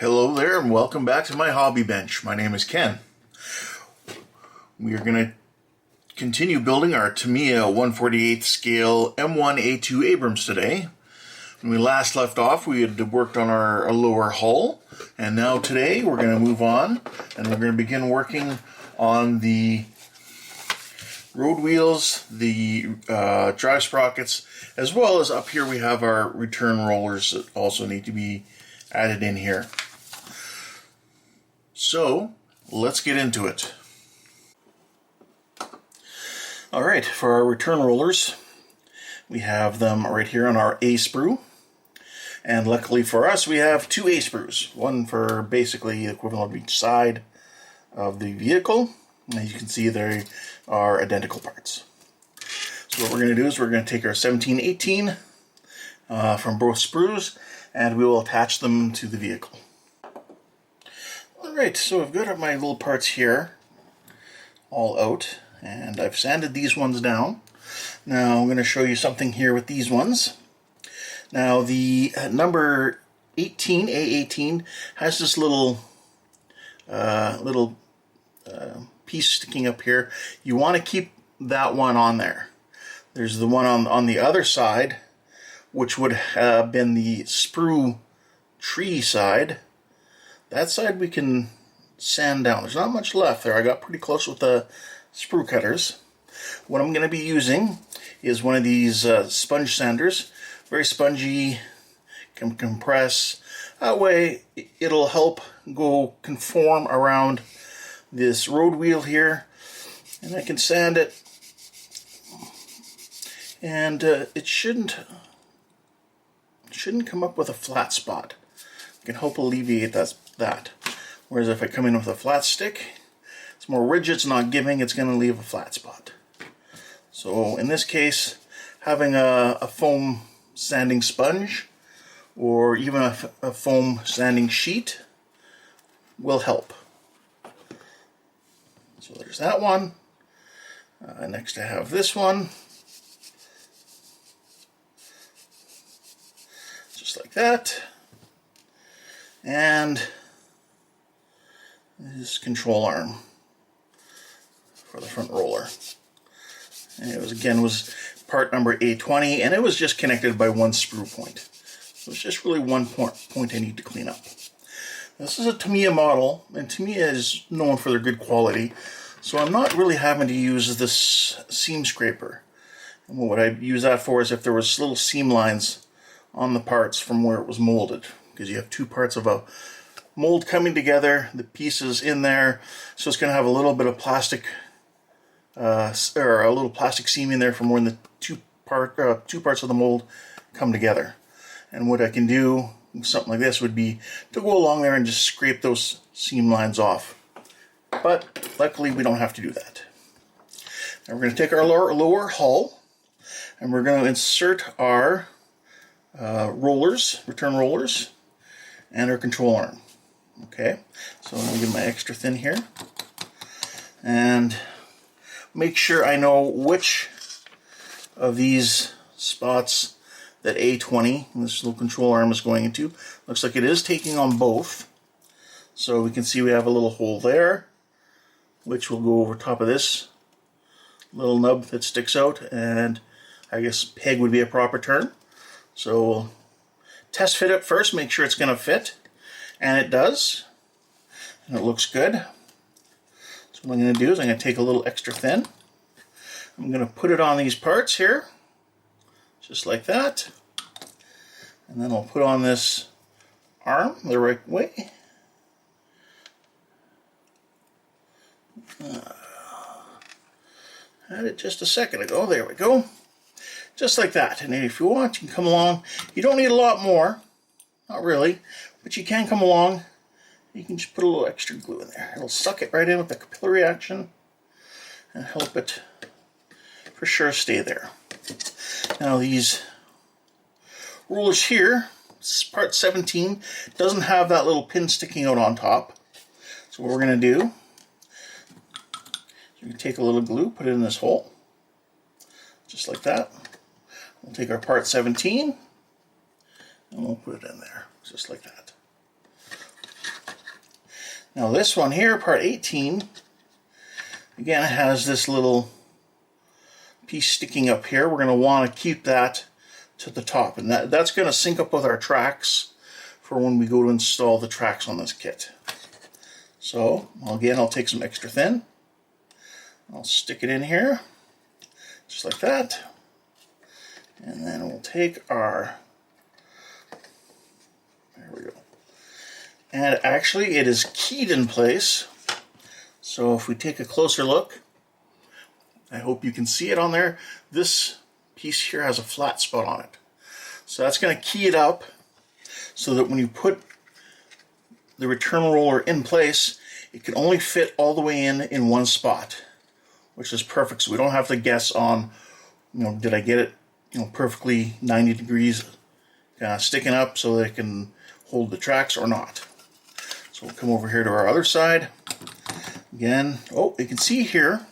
Hello there and welcome back to my hobby bench. My name is Ken. We are going to continue building our Tamiya 1/48 scale M1A2 Abrams today. When we last left off, we had worked on our lower hull, and now today we're going to move on and we're going to begin working on the road wheels, the drive sprockets, as well as up here we have our return rollers that also need to be added in here. So let's get into it. Alright, for our return rollers, we have them right here on our A sprue. And luckily for us, we have two A sprues. One for basically the equivalent of each side of the vehicle. As you can see, they are identical parts. So what we're going to do is we're going to take our 1718 from both sprues and we will attach them to the vehicle. Alright, so I've got my little parts here all out and I've sanded these ones down. Now I'm going to show you something here with these ones. Now the number 18, A18, has this little piece sticking up here. You want to keep that one on there. There's the one on the other side, which would have been the sprue tree side. That side we can sand down. There's not much left there. I got pretty close with the sprue cutters. What I'm going to be using is one of these sponge sanders. Very spongy, can compress. That way it'll help go conform around this road wheel here. And I can sand it. And it shouldn't come up with a flat spot. I can help alleviate that. Whereas if I come in with a flat stick, it's more rigid, it's not giving, it's going to leave a flat spot. So in this case, having a foam sanding sponge or even a foam sanding sheet will help. So there's that one. Next I have this one. Just like that. And this control arm for the front roller. And it was part number A20, and it was just connected by one sprue point. So it's just really one point I need to clean up. This is a Tamiya model, and Tamiya is known for their good quality, so I'm not really having to use this seam scraper. And what I use that for is if there was little seam lines on the parts from where it was molded, because you have two parts of a mold coming together, the pieces in there, so it's going to have a little bit of plastic or a little plastic seam in there from when the two parts of the mold come together. And what I can do, something like this, would be to go along there and just scrape those seam lines off. But luckily we don't have to do that. Now we're going to take our lower hull and we're going to insert our rollers, return rollers, and our control arm. Okay, so I'm going to get my extra thin here and make sure I know which of these spots that A20, this little control arm, is going into. Looks like it is taking on both. So we can see we have a little hole there, which will go over top of this little nub that sticks out, and I guess peg would be a proper term. So we'll test fit it first, make sure it's going to fit, and it does, and it looks good. So what I'm going to do is I'm going to take a little extra thin. I'm going to put it on these parts here, just like that, and then I'll put on this arm the right way. Had it just a second ago. There we go. Just like that. And if you want, you can come along. You don't need a lot more. Not really. But you can come along. You can just put a little extra glue in there. It'll suck it right in with the capillary action and help it for sure stay there. Now these rollers here, part 17, doesn't have that little pin sticking out on top. So what we're going to do, you can take a little glue, put it in this hole, just like that. We'll take our part 17 and we'll put it in there, just like that. Now this one here, part 18, again, it has this little piece sticking up here. We're going to want to keep that to the top, and that's going to sync up with our tracks for when we go to install the tracks on this kit. So again, I'll take some extra thin, I'll stick it in here just like that, and then we'll take our, there we go, and actually it is keyed in place. So if we take a closer look, I hope you can see it on there. This piece here has a flat spot on it. So that's going to key it up so that when you put the return roller in place, it can only fit all the way in one spot, which is perfect. So we don't have to guess on, did I get it, perfectly 90 degrees sticking up so that it can hold the tracks or not. So we'll come over here to our other side. Again, oh, you can see here,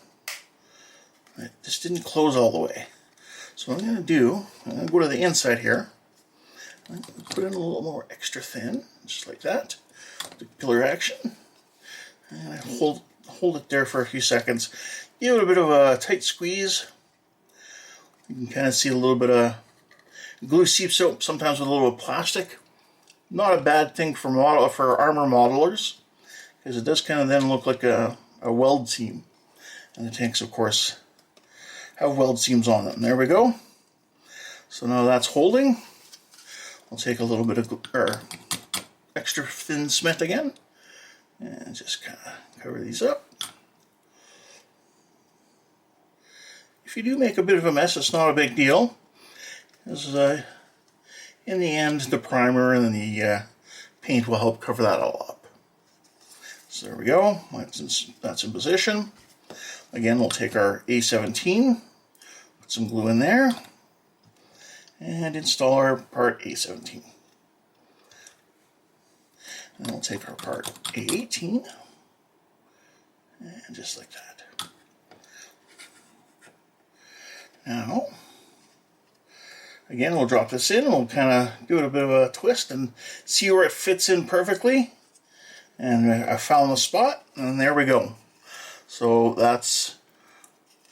this didn't close all the way. So what I'm going to do, I'm going to go to the inside here, and put in a little more extra thin, just like that, the pillar action, and I hold it there for a few seconds. Give it a bit of a tight squeeze. You can kind of see a little bit of glue seeps out sometimes with a little bit of plastic. Not a bad thing for armor modelers, because it does kind of then look like a weld seam. And the tanks, of course, have weld seams on them. There we go. So now that's holding. I'll take a little bit of extra thin cement again, and just kind of cover these up. If you do make a bit of a mess, it's not a big deal, because in the end, the primer and the paint will help cover that all up. So there we go. That's in position. Again, we'll take our A17, put some glue in there, and install our part A17. And we'll take our part A18, and just like that. Now, again, we'll drop this in, we'll kind of give it a bit of a twist and see where it fits in perfectly. And I found the spot, and there we go. So that's,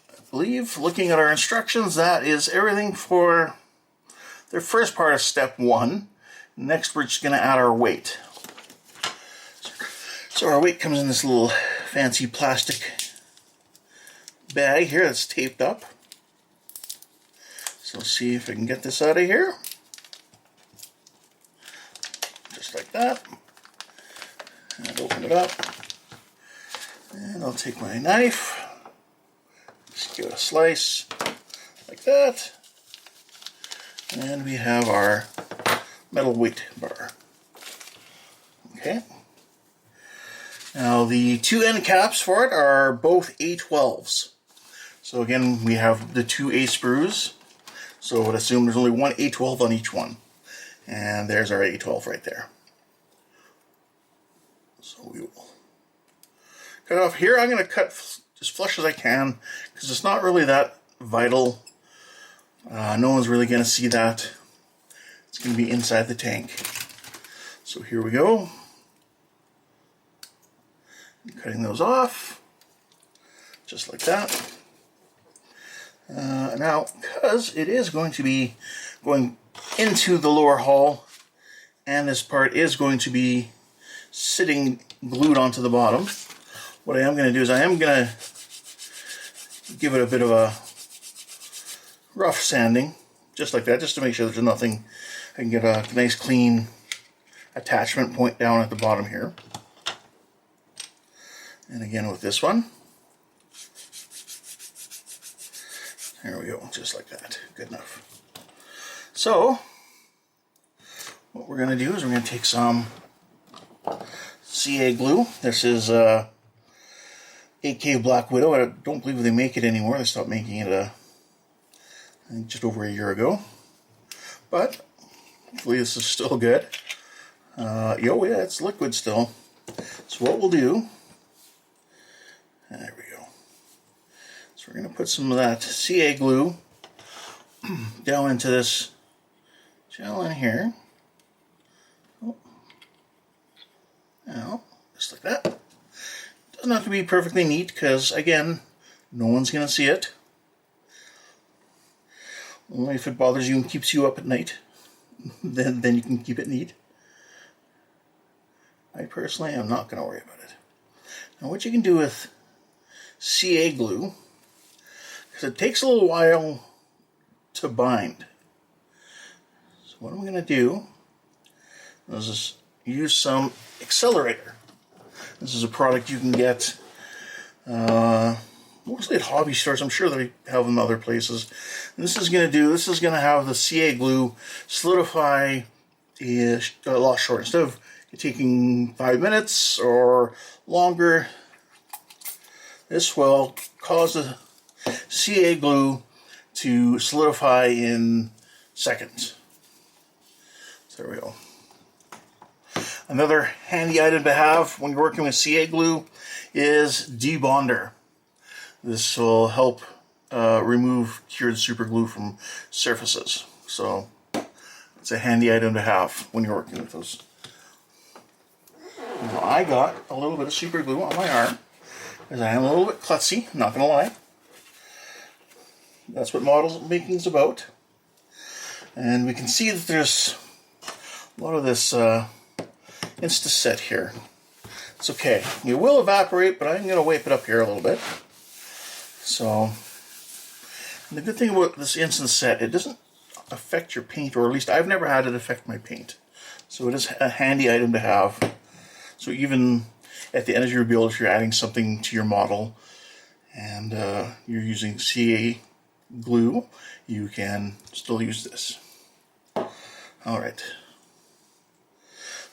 I believe, looking at our instructions, that is everything for the first part of step 1. Next, we're just going to add our weight. So our weight comes in this little fancy plastic bag here that's taped up. So see if I can get this out of here. Just like that. And open it up. And I'll take my knife. Just give it a slice like that. And we have our metal weight bar. Okay. Now the two end caps for it are both A12s. So again, we have the two A sprues. So I would assume there's only one A12 on each one. And there's our A12 right there. So we will cut off here. I'm going to cut as flush as I can because it's not really that vital. No one's really going to see that. It's going to be inside the tank. So here we go. Cutting those off, just like that. Now, because it is going to be going into the lower hull, and this part is going to be sitting glued onto the bottom, what I am going to do is I am going to give it a bit of a rough sanding, just like that, just to make sure there's nothing. I can get a nice clean attachment point down at the bottom here. And again with this one. There we go, just like that. Good enough. So, what we're going to do is we're going to take some CA glue. This is AK Black Widow. I don't believe they make it anymore. They stopped making it I think just over a year ago. But hopefully this is still good. Yeah, it's liquid still. So what we'll do, there we go. So we're going to put some of that CA glue down into this gel in here. Oh. Now, just like that. doesn't have to be perfectly neat because, again, no one's going to see it. Only if it bothers you and keeps you up at night, then you can keep it neat. I personally am not going to worry about it. Now what you can do with CA glue, because it takes a little while to bind. So what I'm going to do is just use some accelerator. This is a product you can get mostly at hobby stores. I'm sure they have them other places. And this is going to have the CA glue solidify a lot shorter. Instead of taking 5 minutes or longer, this will cause the CA glue to solidify in seconds. So there we go. Another handy item to have when you're working with CA glue is debonder. This will help remove cured super glue from surfaces. So it's a handy item to have when you're working with those. Now, I got a little bit of super glue on my arm because I am a little bit klutzy, not going to lie. That's what model making is about. And we can see that there's a lot of this Insta-Set here. It's okay. It will evaporate, but I'm going to wipe it up here a little bit. So, and the good thing about this Insta-Set, it doesn't affect your paint, or at least I've never had it affect my paint. So it is a handy item to have. So even at the end of your build, if you're adding something to your model and you're using CA glue, you can still use this. Alright.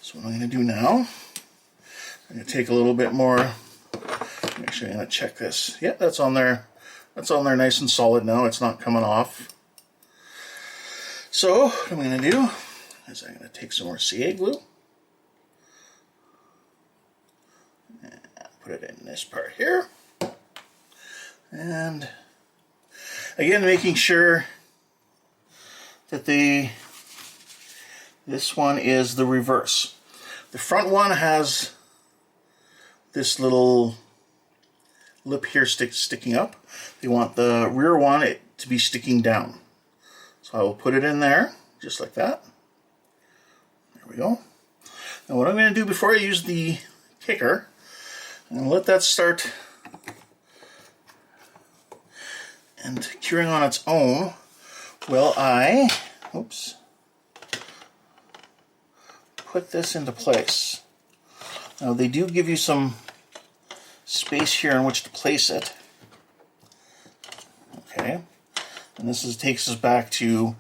So what I'm going to do now, I'm going to take a little bit more. Actually, I'm going to check this. Yeah, that's on there. That's on there nice and solid now. It's not coming off. So what I'm going to do is I'm going to take some more CA glue. And put it in this part here. And again, making sure that this one is the reverse. The front one has this little lip here sticking up. You want the rear one to be sticking down. So I will put it in there, just like that. There we go. Now what I'm going to do before I use the kicker, I'm going to let that start and curing on its own. Well, I put this into place. Now they do give you some space here in which to place it. Okay, and this takes us back to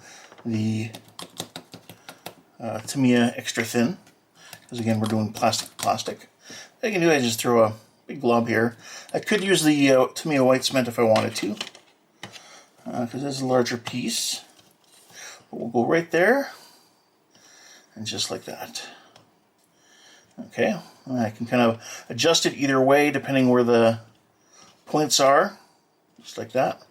the Tamiya extra thin, because again we're doing plastic. What I can do is just throw a big glob here. I could use the Tamiya white cement if I wanted to, because this is a larger piece. But we'll go right there, and just like that. Okay, I can kind of adjust it either way depending where the points are, just like that.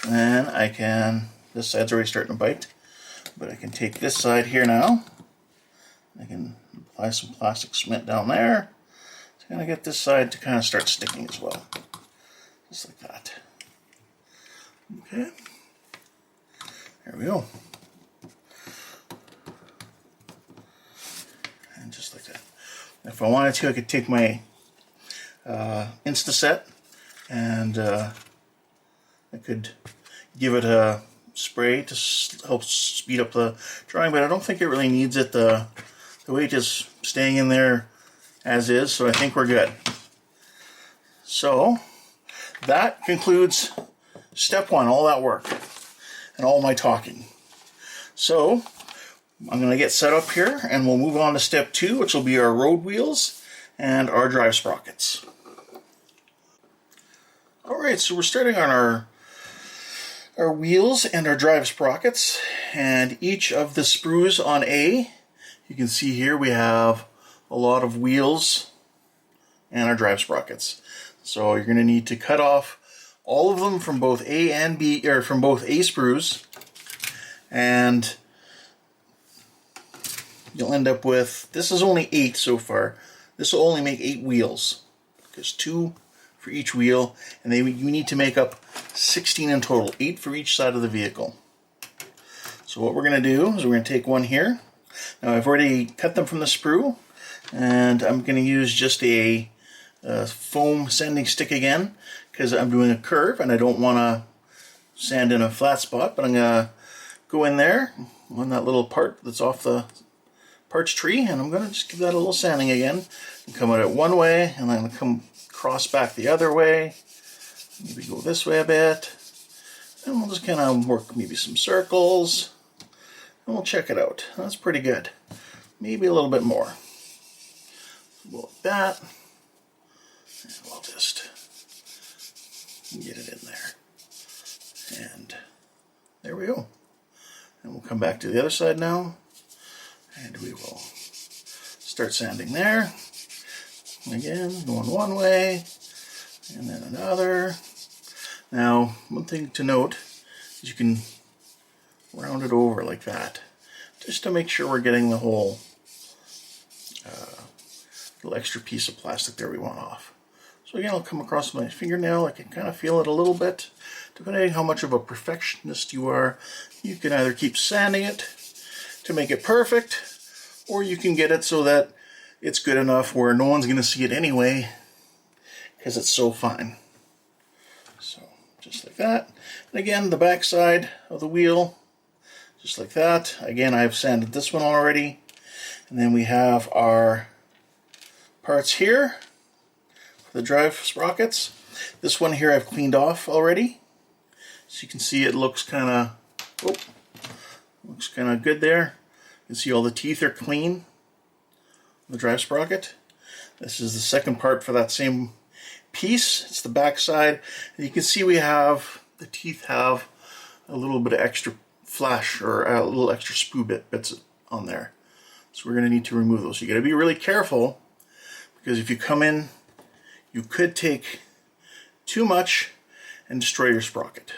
And then I can, this side's already starting to bite, but I can take this side here now. I can apply some plastic cement down there to kind of get this side to kind of start sticking as well, just like that. Okay, there we go. And just like that. If I wanted to, I could take my Insta-Set and I could give it a spray to help speed up the drying, but I don't think it really needs it. The weight is staying in there as is, so I think we're good. So that concludes step one, all that work and all my talking. So I'm going to get set up here and we'll move on to step two, which will be our road wheels and our drive sprockets. Alright, so we're starting on our wheels and our drive sprockets, and each of the sprues on A, you can see here we have a lot of wheels and our drive sprockets. So you're going to need to cut off all of them from both A and B, or from both A sprues, and you'll end up with, this is only 8 so far, this will only make 8 wheels. There's 2 for each wheel, and you need to make up 16 in total, 8 for each side of the vehicle. So what we're going to do is we're going to take one here. Now I've already cut them from the sprue, and I'm going to use just a foam sanding stick again, because I'm doing a curve and I don't want to sand in a flat spot, but I'm going to go in there on that little part that's off the parts tree, and I'm going to just give that a little sanding again, and come at it one way, and I'm going to come cross back the other way, maybe go this way a bit, and we'll just kind of work maybe some circles, and we'll check it out. That's pretty good. Maybe a little bit more. Go like that, and we'll just get it in there. And there we go. And we'll come back to the other side now, and we will start sanding there. Again, going one way, and then another. Now, one thing to note is you can round it over like that, just to make sure we're getting the whole little extra piece of plastic there we want off. So again, I'll come across my fingernail. I can kind of feel it a little bit. Depending on how much of a perfectionist you are, you can either keep sanding it to make it perfect, or you can get it so that it's good enough where no one's going to see it anyway, because it's so fine. So just like that. And again, the back side of the wheel, just like that. Again, I've sanded this one already. And then we have our parts here for the drive sprockets. This one here I've cleaned off already. So you can see it looks kind of good there. You can see all the teeth are clean. The drive sprocket. This is the second part for that same piece. It's the back side. And you can see the teeth have a little bit of extra flash, or a little extra sprue bits on there. So we're going to need to remove those. So you got to be really careful, because if you come in, you could take too much and destroy your sprocket.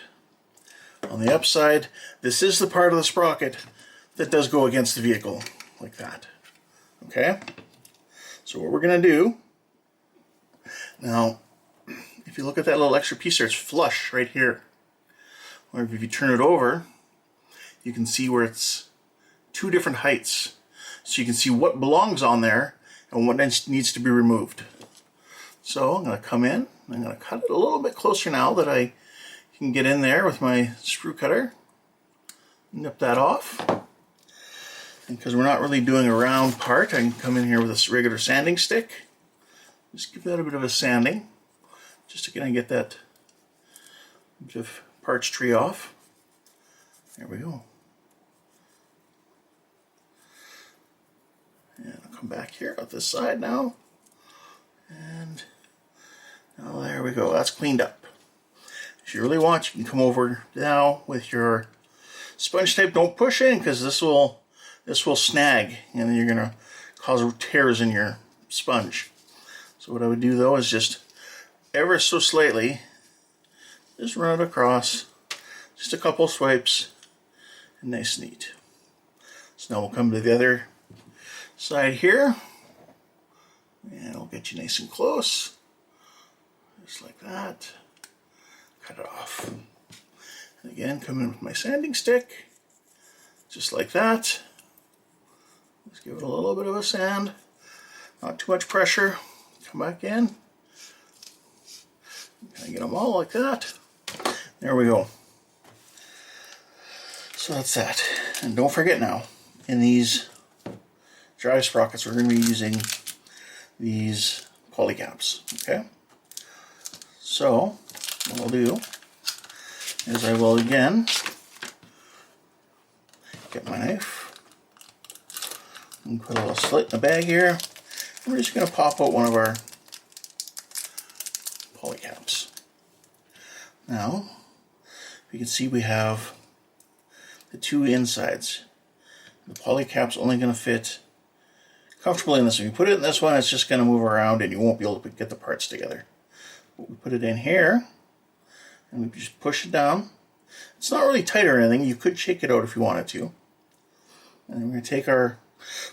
On the upside, this is the part of the sprocket that does go against the vehicle, like that. Okay? So what we're going to do, now, if you look at that little extra piece there, it's flush right here. Or if you turn it over, you can see where it's 2 different heights. So you can see what belongs on there and what needs to be removed. So I'm going to come in, I'm going to cut it a little bit closer now that I can get in there with my sprue cutter. Nip that off. And because we're not really doing a round part, I can come in here with a regular sanding stick. Just give that a bit of a sanding, just to kind of get that bit of parts tree off. There we go. And I'll come back here at this side now. And now there we go. That's cleaned up. If you really want, you can come over now with your sponge tape. Don't push in, because this will snag, and then you're going to cause tears in your sponge. So what I would do though is just ever so slightly, just run it across, just a couple swipes, and nice and neat. So now we'll come to the other side here, and I'll get you nice and close, just like that. Cut it off. And again, come in with my sanding stick, just like that. Just give it a little bit of a sand, not too much pressure. Come back in. Kind of get them all like that. There we go. So that's that. And don't forget now, in these drive sprockets, we're going to be using these poly caps. Okay? So, what I'll do is I will again get my knife and put a little slit in the bag here. We're just going to pop out one of our poly caps. Now, you can see we have the 2 insides. The poly cap's only going to fit comfortably in this one. You put it in this one, it's just going to move around and you won't be able to get the parts together. But we put it in here, and we just push it down. It's not really tight or anything. You could shake it out if you wanted to. And we're going to take our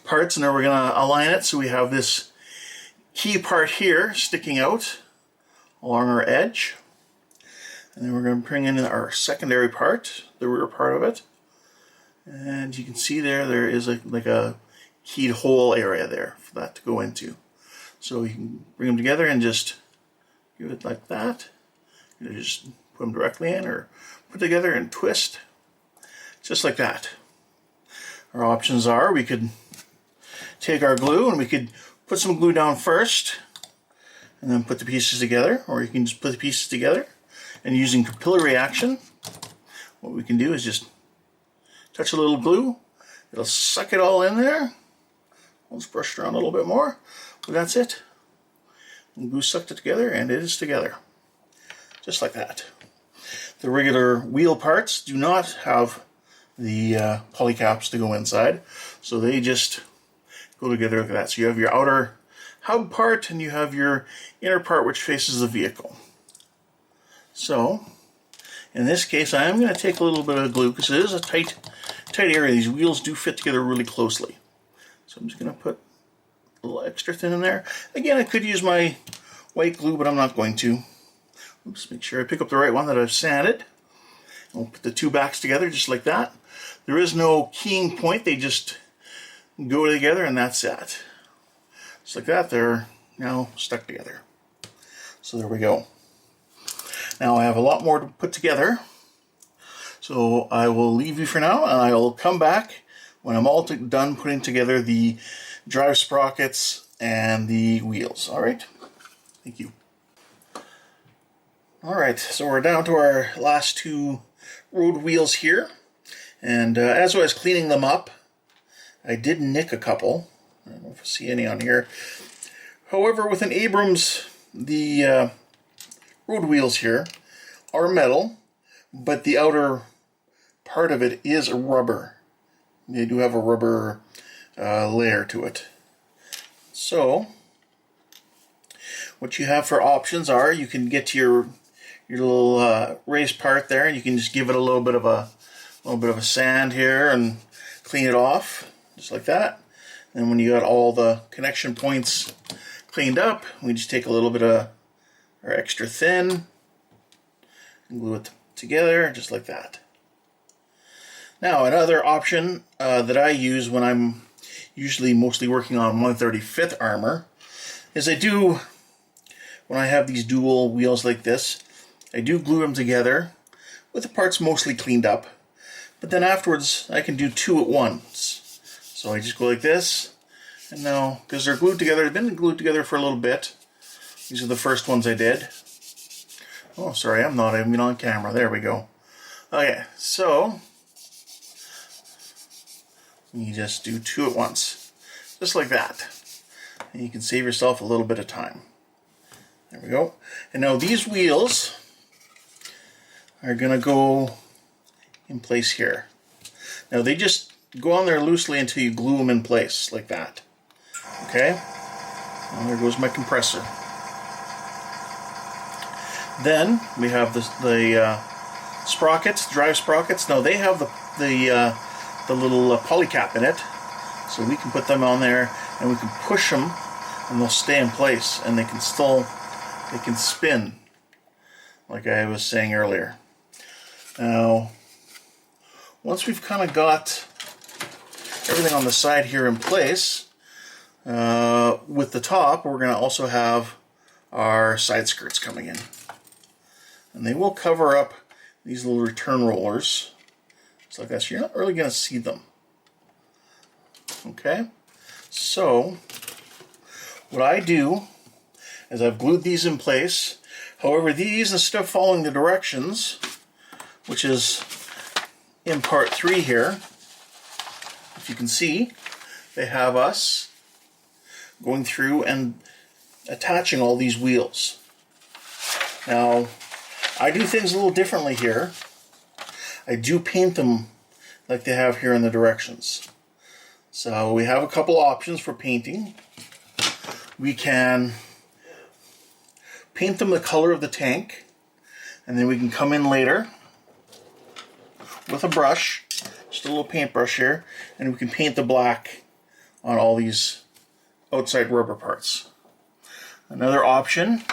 parts, and then we're going to align it so we have this key part here sticking out along our edge. And then we're going to bring in our secondary part, the rear part of it. And you can see there is like a keyed hole area there for that to go into. So you can bring them together and just give it like that. You just put them directly in or put together and twist, just like that. Our options are we could take our glue and we could put some glue down first and then put the pieces together, or you can just put the pieces together and using capillary action, what we can do is just touch a little glue, it'll suck it all in there. Let's brush it around a little bit more, but that's it. And glue sucked it together and it is together. Just like that. The regular wheel parts do not have the poly caps to go inside, so they just go together like that. So you have your outer hub part and you have your inner part which faces the vehicle. So in this case I am going to take a little bit of glue because it is a tight area. These wheels do fit together really closely. So I'm just going to put a little extra thin in there. Again, I could use my white glue, but I'm not going to. Oops, make sure I pick up the right one that I've sanded. We'll put the two backs together just like that. There is no keying point, they just go together and that's it. Just like that, they're now stuck together. So there we go. Now I have a lot more to put together. So I will leave you for now and I will come back when I'm all done putting together the drive sprockets and the wheels. Alright? Thank you. Alright, so we're down to our last two road wheels here. And as I was cleaning them up, I did nick a couple. I don't know if you see any on here. However, with an Abrams, the road wheels here are metal, but the outer part of it is rubber. They do have a rubber layer to it. So, what you have for options are you can get your little raised part there, and you can just give it a little bit of a sand here and clean it off, just like that. And when you got all the connection points cleaned up, we just take a little bit of our extra thin and glue it together, just like that. Now, another option that I use when I'm usually mostly working on 135th armor is when I have these dual wheels like this, I do glue them together with the parts mostly cleaned up, but then afterwards I can do two at once. So I just go like this, and now, because they're glued together, they've been glued together for a little bit. These are the first ones I did. Oh, sorry, I'm not even on camera. There we go. Okay, so you just do two at once, just like that. And you can save yourself a little bit of time. There we go. And now these wheels are going to go in place here. Now they just go on there loosely until you glue them in place, like that. Okay? And there goes my compressor. Then we have the sprockets, drive sprockets. Now they have the little poly cap in it, so we can put them on there and we can push them and they'll stay in place and they can spin, like I was saying earlier. Now, once we've kind of got everything on the side here in place, with the top, we're going to also have our side skirts coming in. And they will cover up these little return rollers. It's like that, so you're not really going to see them. Okay? So, what I do is I've glued these in place. However, these, instead of following the directions, which is in part 3 here, if you can see, they have us going through and attaching all these wheels. Now, I do things a little differently here. I do paint them like they have here in the directions. So we have a couple options for painting. We can paint them the color of the tank, and then we can come in later with a brush, just a little paintbrush here, and we can paint the black on all these outside rubber parts. Another option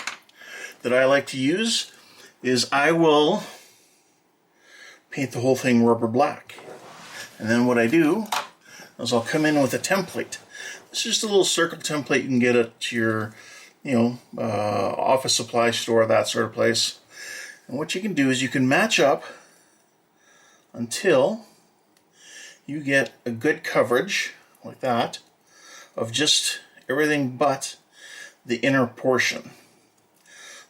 that I like to use is I will paint the whole thing rubber black. And then what I do is I'll come in with a template. It's just a little circle template you can get at your, office supply store, that sort of place. And what you can do is you can match up until you get a good coverage, like that, of just everything but the inner portion.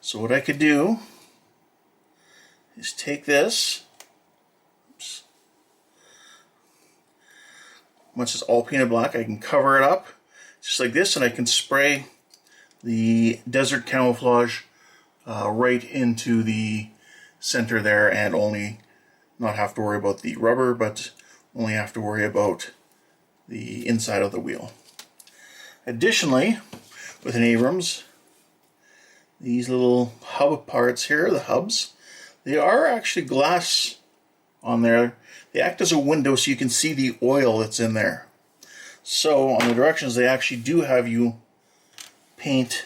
So what I could do is take this, once it's all painted black, I can cover it up just like this, and I can spray the desert camouflage right into the center there, and only not have to worry about the rubber, but only have to worry about the inside of the wheel. Additionally, with an Abrams, these little hub parts here, the hubs, they are actually glass on there. They act as a window so you can see the oil that's in there. So on the directions, they actually do have you paint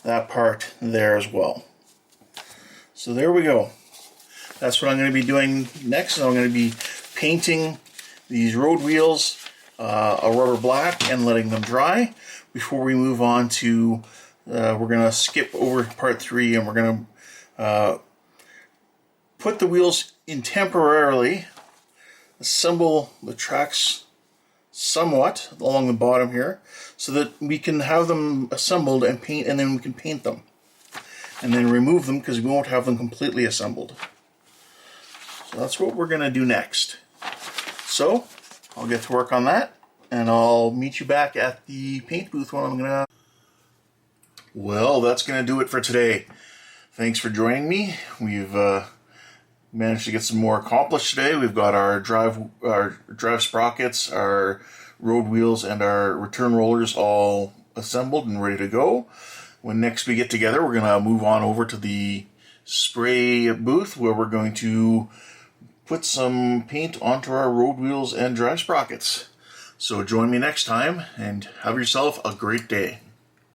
that part there as well. So there we go. That's what I'm going to be doing next. I'm going to be painting these road wheels a rubber black and letting them dry before we move on to, we're going to skip over part 3, and we're going to put the wheels in temporarily, assemble the tracks somewhat along the bottom here so that we can have them assembled and paint, and then we can paint them and then remove them because we won't have them completely assembled. So that's what we're going to do next. So I'll get to work on that, and I'll meet you back at the paint booth when I'm going to... Well, that's going to do it for today. Thanks for joining me. We've managed to get some more accomplished today. We've got our drive sprockets, our road wheels, and our return rollers all assembled and ready to go. When next we get together, we're going to move on over to the spray booth where we're going to put some paint onto our road wheels and drive sprockets. So join me next time, and have yourself a great day.